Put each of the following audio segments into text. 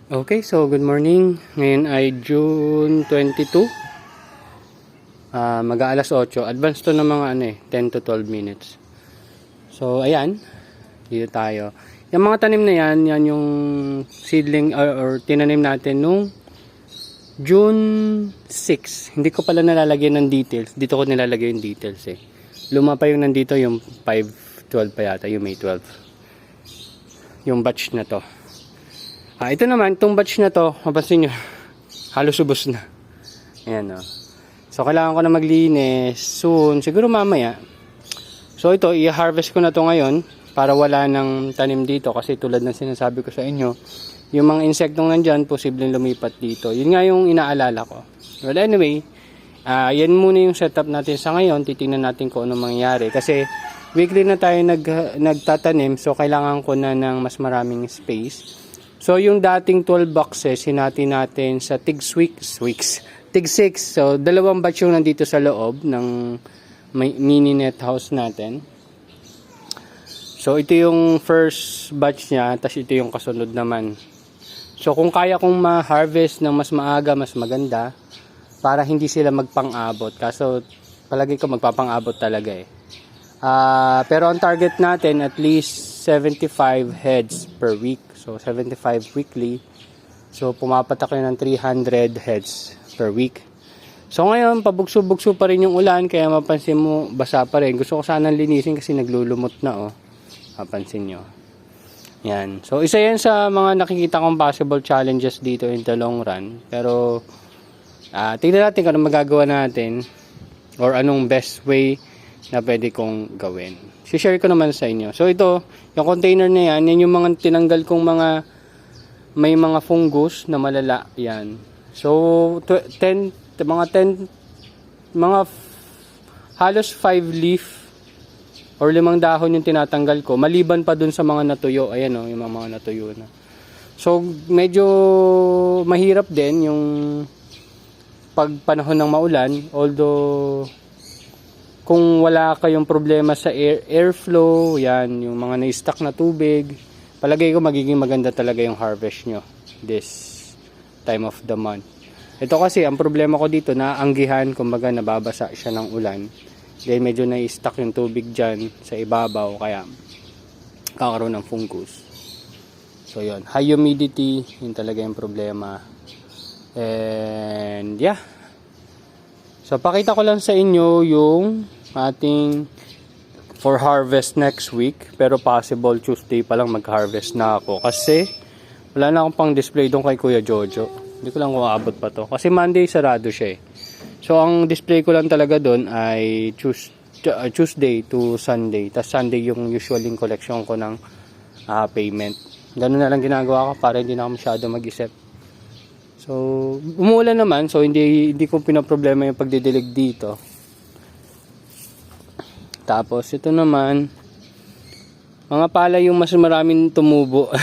Okay, so good morning. Ngayon ay June 22. Mag-aalas 8. Advance to ng mga 10 to 12 minutes. So, ayan. Dito tayo. Yung mga tanim na yan yung seedling or tinanim natin nung June 6. Hindi ko pala nalalagyan ng details. Dito ko nilalagay yung details eh. Luma pa yung nandito, yung 5/12 pa yata, yung May 12. Yung batch na to. Ito naman, itong batch na to, mapansin nyo, halos ubos na. Ayan o. So, kailangan ko na maglinis soon, siguro mamaya. So, ito, i-harvest ko na to ngayon para wala ng tanim dito. Kasi tulad ng sinasabi ko sa inyo, yung mga insektong nandyan, posibleng lumipat dito. Yun nga yung inaalala ko. Well, anyway, yan muna yung setup natin sa ngayon. Titingnan natin kung ano mangyayari. Kasi, weekly na tayo nagtatanim, so kailangan ko na ng mas maraming space. So, yung dating 12 boxes, hinati natin sa tig 6. So, dalawang batch yung nandito sa loob ng mini net house natin. So, ito yung first batch niya, tapos ito yung kasunod naman. So, kung kaya kong ma-harvest ng mas maaga, mas maganda, para hindi sila magpang-abot. Kaso, palagi ko magpapang-abot talaga eh. Pero ang target natin, at least 75 heads per week. So, 75 weekly. So, pumapatak yun ng 300 heads per week. So, ngayon, pabugso-bugso pa rin yung ulan. Kaya mapansin mo, basa pa rin. Gusto ko sanang linisin kasi naglulumot na, oh. Mapansin nyo. Yan. So, isa yan sa mga nakikita kong possible challenges dito in the long run. Pero, tignan natin kung ano magagawa natin. Or anong best way na pwede kong gawin. Si-share ko naman sa inyo. So, ito, yung container na yan yung mga tinanggal kong may mga fungus na malala. Yan. So, mga halos 5 leaf or 5 dahon yung tinatanggal ko. Maliban pa dun sa mga natuyo. Ayan o, yung mga natuyo na. So, medyo mahirap din yung pag panahon ng maulan. Although, kung wala kayong problema sa airflow, yan, yung mga na-stock na tubig, palagay ko magiging maganda talaga yung harvest nyo this time of the month. Ito kasi, ang problema ko dito, naanggihan, kumbaga nababasa siya ng ulan. Then medyo na-stock yung tubig dyan sa ibabaw, kaya kakaroon ng fungus. So yun, high humidity, yun talaga yung problema. And yeah. So, pakita ko lang sa inyo yung ating for harvest next week. Pero possible Tuesday pa lang mag-harvest na ako. Kasi, wala na akong pang display doon kay Kuya Jojo. Hindi ko lang kung aabot pa to. Kasi Monday, sarado siya eh. So, ang display ko lang talaga doon ay Tuesday to Sunday. Tapos Sunday yung usual yung collection ko ng payment. Ganun na lang ginagawa ko para hindi na ako masyado mag-isip. So, umuulan naman, so hindi ko pinaproblema yung pagdidilig dito. Tapos, ito naman, mga palay yung mas maraming tumubo.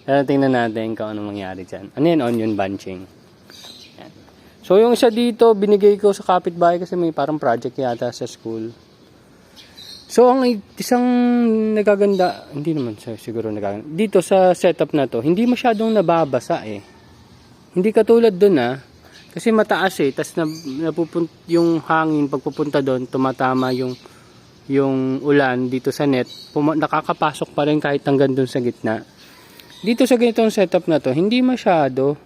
Pero tingnan natin kung ano mangyari dyan. Ano yan? Onion bunching. Yan. So, yung isa dito, binigay ko sa kapitbahay kasi may parang project yata sa school. So, ang isang nagaganda, hindi naman siguro nagaganda. Dito sa setup na to, hindi masyadong nababasa eh. Hindi katulad doon kasi mataas eh, tas yung hangin pagpupunta doon, tumatama yung ulan dito sa net, nakakapasok pa rin kahit hanggang doon sa gitna. Dito sa ganitong setup na to, hindi masyado.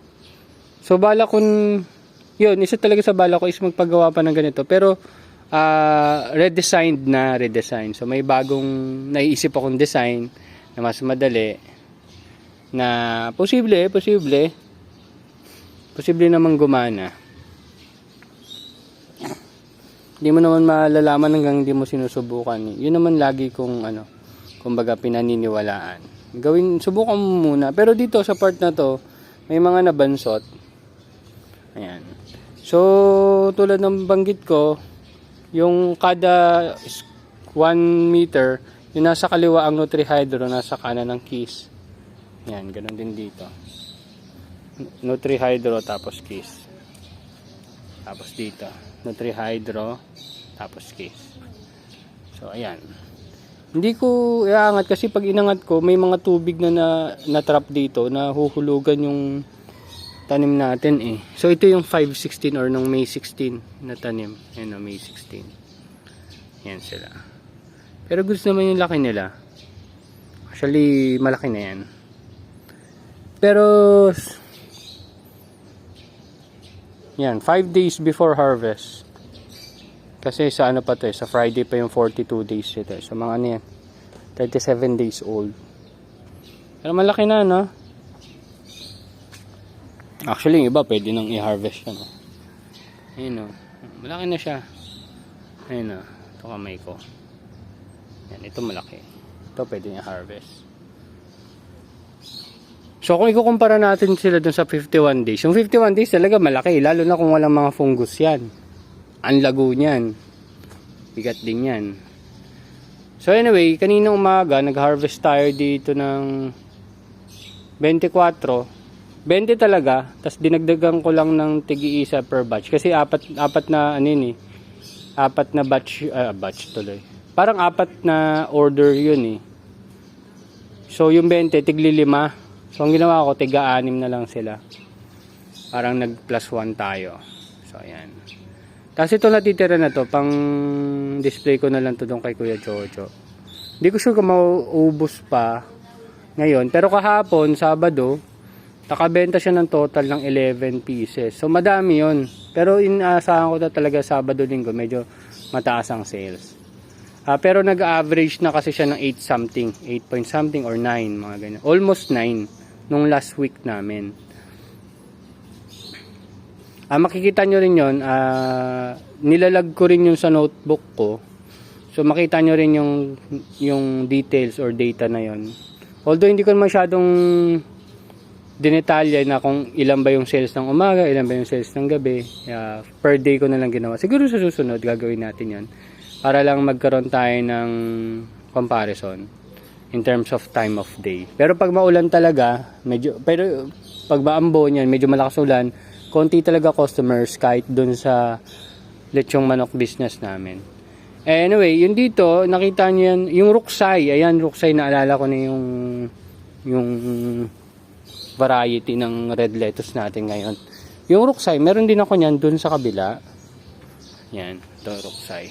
So bala ko, yun, isa talaga sa bala ko is magpagawa pa ng ganito, pero redesign. So may bagong naiisip akong design na mas madali, na posible namang gumana. Hindi mo naman malalaman hanggang hindi mo sinusubukan. Yun naman lagi kong kumbaga pinaniniwalaan. Subukan mo muna. Pero dito sa part na to, may mga nabansot. Ayan. So, tulad ng banggit ko, yung kada 1 meter, yung nasa kaliwa ang Nutrihydro, nasa kanan ng Kiss. Ayan, ganun din dito. Nutrihydro tapos Kiss. Tapos dito Nutrihydro tapos Kiss. So ayan, Hindi ko iaangat kasi pag inangat ko, may mga tubig na trap dito na huhulugan yung tanim natin eh. So ito yung 5/16 or nung May 16 na tanim. Ayan o, May 16. Yan sila. Pero gusto naman yung laki nila. Actually, malaki na yan. Pero yan, 5 days before harvest. Kasi sa ano pa to eh, sa Friday pa yung 42 days ito eh. So mga ano yan, 37 days old. Pero malaki na, no? Actually, yung iba pwede nang i-harvest yan. Oh. Ayun, oh. Malaki na siya. Ayun, oh. Ito kamay ko. Yan, ito malaki. Ito pwede nang i-harvest. So kung ikukumpara natin sila dun sa 51 days, yung 51 days talaga malaki, lalo na kung walang mga fungus yan. Ang lago niyan. Bigat din yan. So anyway, kaninang umaga nag-harvest tayo dito ng 24. 20 talaga, tapos dinagdagan ko lang ng tig-iisa per batch kasi apat na ano yun eh. Apat na batch tuloy. Parang apat na order yun eh. So yung 20 tigli 5. So ang ginawa ko tiga-6 na lang sila. Parang nag +1 tayo. So ayan. Tapos ito natitira na to, pang display ko na lang to doon kay Kuya Jojo. Hindi ko sure kung mauubos pa ngayon. Pero kahapon, Sabado, nakabenta siya ng total ng 11 pieces. So madami yon. Pero inaasahan ko na talaga Sabado, Linggo, medyo mataas ang sales. Pero nag-average na kasi siya ng 8 something, 8 point something or 9, mga ganyan. Almost 9 nung last week namin. Makikita nyo rin yun, nilalag ko rin yung sa notebook ko. So makita nyo rin yung details or data na yon. Although hindi ko masyadong dinetalya na kung ilan ba yung sales ng umaga, ilan ba yung sales ng gabi. Per day ko na lang ginawa. Siguro sa susunod gagawin natin yon para lang magkaroon tayo ng comparison in terms of time of day. Pero pag maulan talaga, pero pag maambo niyan, medyo malakas ulan, konti talaga customers kahit dun sa lechong manok business namin. Anyway, yun dito, nakita niyo yan, yung ruksay, ayan, ruksay, naalala ko na yung variety ng red lettuce natin ngayon. Yung ruksay, meron din ako niyan dun sa kabila. Yan, ito ruksay.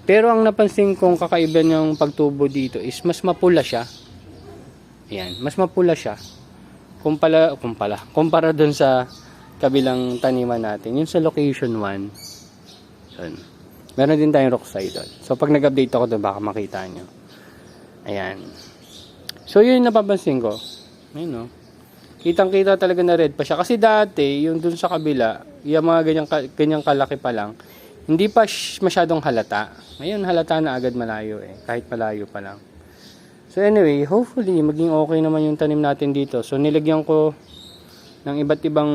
Pero ang napansin kong kakaiba ng pagtubo dito is mas mapula siya. Ayan, mas mapula siya. Kumpara dun sa kabilang taniman natin. Yung sa location 1. Yun. Meron din tayong ruksay doon. So pag nag-update ako doon, baka makita nyo. Ayan. So yun yung napapansin ko. Ayun, no? Kitang-kita talaga na red pa siya. Kasi dati, yung dun sa kabila, yung mga ganyang kalaki pa lang, hindi pa masyadong halata. Ngayon, halata na agad malayo eh. Kahit malayo pa lang. So anyway, hopefully, maging okay naman yung tanim natin dito. So nilagyan ko ng iba't ibang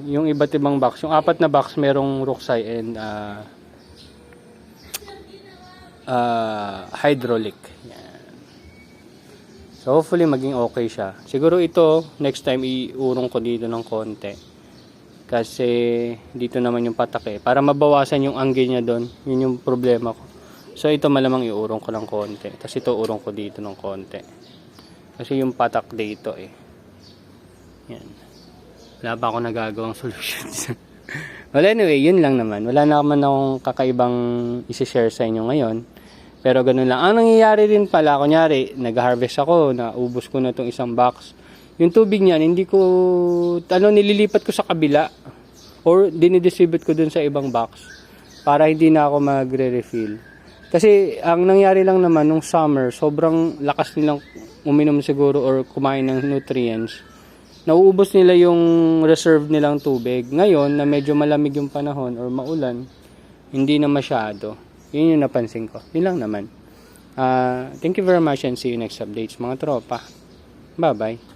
yung iba't ibang box. Yung 4 na box, merong ruksay and hydraulic. Yan. So hopefully maging okay siya. Siguro ito, next time iurong ko dito ng konti. Kasi dito naman yung patak eh. Para mabawasan yung angle niya doon. Yun yung problema ko. So ito malamang iurong ko ng konti. Tapos ito urong ko dito ng konti. Kasi yung patak dito eh. Yan. Wala pa ako nagagawang solutions. Well anyway, yun lang naman. Wala naman akong kakaibang isi-share sa inyo ngayon. Pero ganun lang. Ang nangyayari rin pala, kunyari, nag-harvest ako, naubos ko na itong isang box. Yung tubig niyan, hindi ko, nililipat ko sa kabila. Or dinidistribute ko dun sa ibang box. Para hindi na ako magre-refill. Kasi ang nangyari lang naman nung summer, sobrang lakas nilang uminom siguro or kumain ng nutrients. Nauubos nila yung reserve nilang tubig. Ngayon, na medyo malamig yung panahon or maulan, hindi na masyado. Yun yung napansin ko. Yun lang naman. Thank you very much and see you next updates mga tropa. Bye-bye.